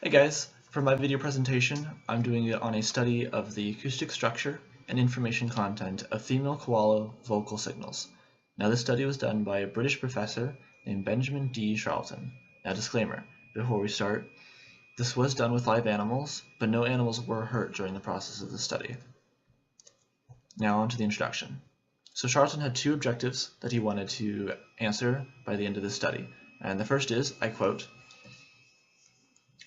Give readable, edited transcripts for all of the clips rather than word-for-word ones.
Hey guys, for my video presentation, I'm doing it on a study of the acoustic structure and information content of female koala vocal signals. Now this study was done by a British professor named Benjamin D. Charlton. Now disclaimer, before we start, this was done with live animals, but no animals were hurt during the process of the study. Now on to the introduction. So Charlton had two objectives that he wanted to answer by the end of the study. And the first is, I quote,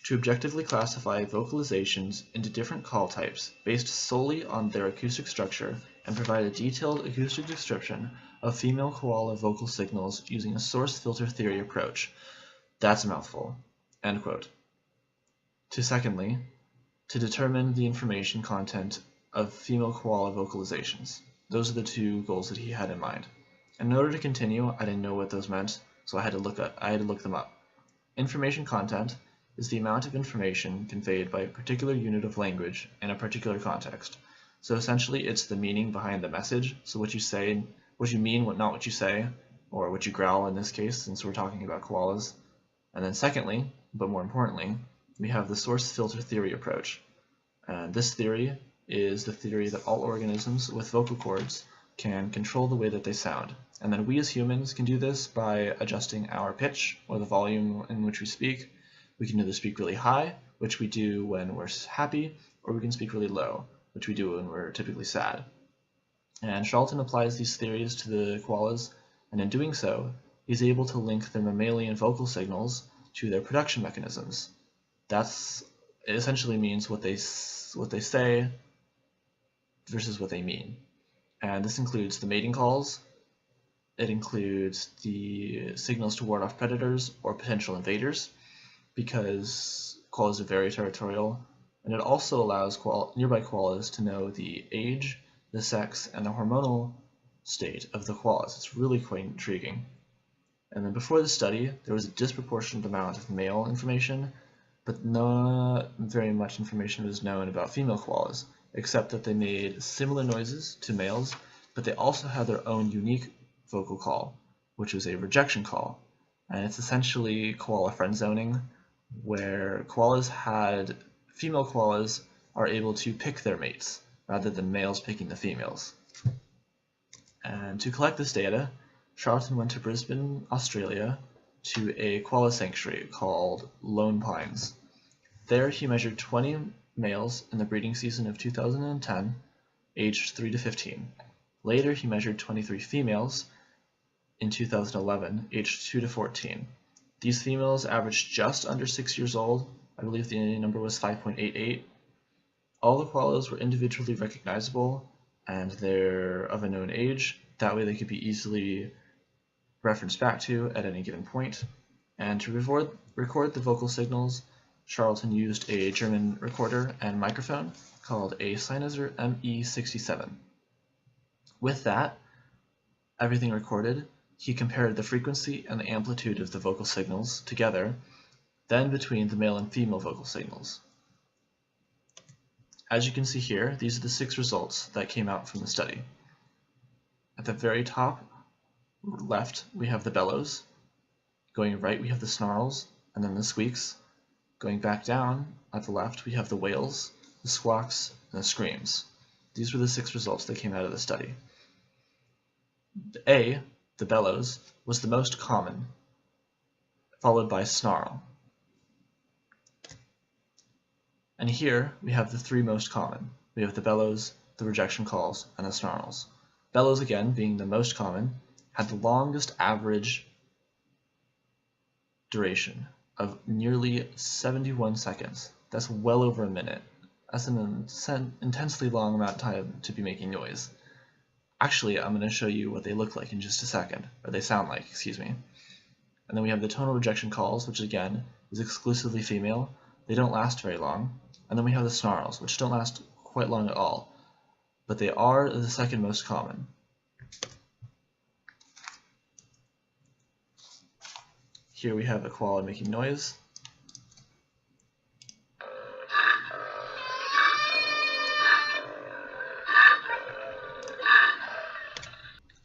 to objectively classify vocalizations into different call types based solely on their acoustic structure and provide a detailed acoustic description of female koala vocal signals using a source filter theory approach. That's a mouthful. End quote. Secondly, to determine the information content of female koala vocalizations. Those are the two goals that he had in mind. And in order to continue, I didn't know what those meant, so I had to look them up. Information content is the amount of information conveyed by a particular unit of language in a particular context. So essentially it's the meaning behind the message, so what you say, what you mean, not what you say, or what you growl in this case, since we're talking about koalas. And then secondly, but more importantly, we have the source filter theory approach. And this theory is the theory that all organisms with vocal cords can control the way that they sound. And then we as humans can do this by adjusting our pitch or the volume in which we speak. We can either speak really high, which we do when we're happy, or we can speak really low, which we do when we're typically sad. And Charlton applies these theories to the koalas, and in doing so, he's able to link their mammalian vocal signals to their production mechanisms. It essentially means what they say versus what they mean. And this includes the mating calls, it includes the signals to ward off predators or potential invaders, because koalas are very territorial, and it also allows nearby koalas to know the age, the sex, and the hormonal state of the koalas. It's really quite intriguing. And then before the study, there was a disproportionate amount of male information, but not very much information was known about female koalas, except that they made similar noises to males, but they also had their own unique vocal call, which was a rejection call. And it's essentially koala friend zoning, where female koalas are able to pick their mates rather than males picking the females. And to collect this data, Charlton went to Brisbane, Australia, to a koala sanctuary called Lone Pines. There he measured 20 males in the breeding season of 2010, aged 3 to 15. Later he measured 23 females in 2011, aged 2 to 14. These females averaged just under 6 years old. I believe the number was 5.88. All the koalas were individually recognizable, and they're of a known age. That way they could be easily referenced back to at any given point. And to record the vocal signals, Charlton used a German recorder and microphone called a Sennheiser ME67. With that, everything recorded, he compared the frequency and the amplitude of the vocal signals together, then between the male and female vocal signals. As you can see here, these are the 6 results that came out from the study. At the very top left, we have the bellows. Going right, we have the snarls, and then the squeaks. Going back down, at the left, we have the wails, the squawks, and the screams. These were the 6 results that came out of the study. The bellows, was the most common, followed by snarl. And here we have the 3 most common. We have the bellows, the rejection calls, and the snarls. Bellows, again, being the most common, had the longest average duration of nearly 71 seconds. That's well over a minute. That's an intensely long amount of time to be making noise. Actually, I'm going to show you what they look like in just a second, or they sound like, excuse me. And then we have the tonal rejection calls, which again is exclusively female. They don't last very long. And then we have the snarls, which don't last quite long at all, but they are the 2nd most common. Here we have a koala making noise.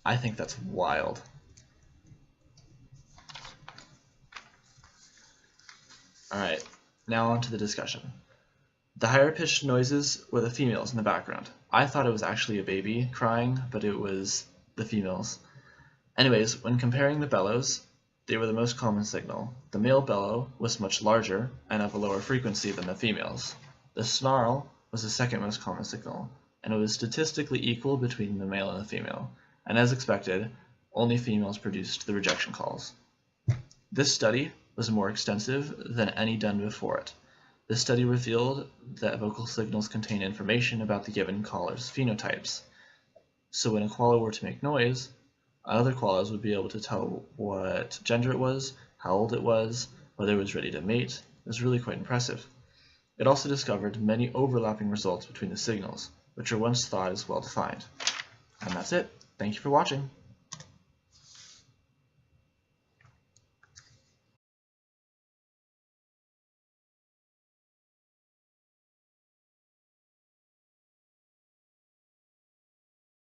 I think that's wild. Alright, Now on to the discussion. The higher pitched noises were the females in the background. I thought it was actually a baby crying, but it was the females. Anyways, when comparing the bellows, they were the most common signal. The male bellow was much larger and of a lower frequency than the females. The snarl was the second most common signal, and it was statistically equal between the male and the female, and as expected, only females produced the rejection calls. This study was more extensive than any done before it. This study revealed that vocal signals contain information about the given caller's phenotypes. So when a koala were to make noise, other koalas would be able to tell what gender it was, how old it was, whether it was ready to mate. It was really quite impressive. It also discovered many overlapping results between the signals, which were once thought as well defined. And that's it. Thank you for watching.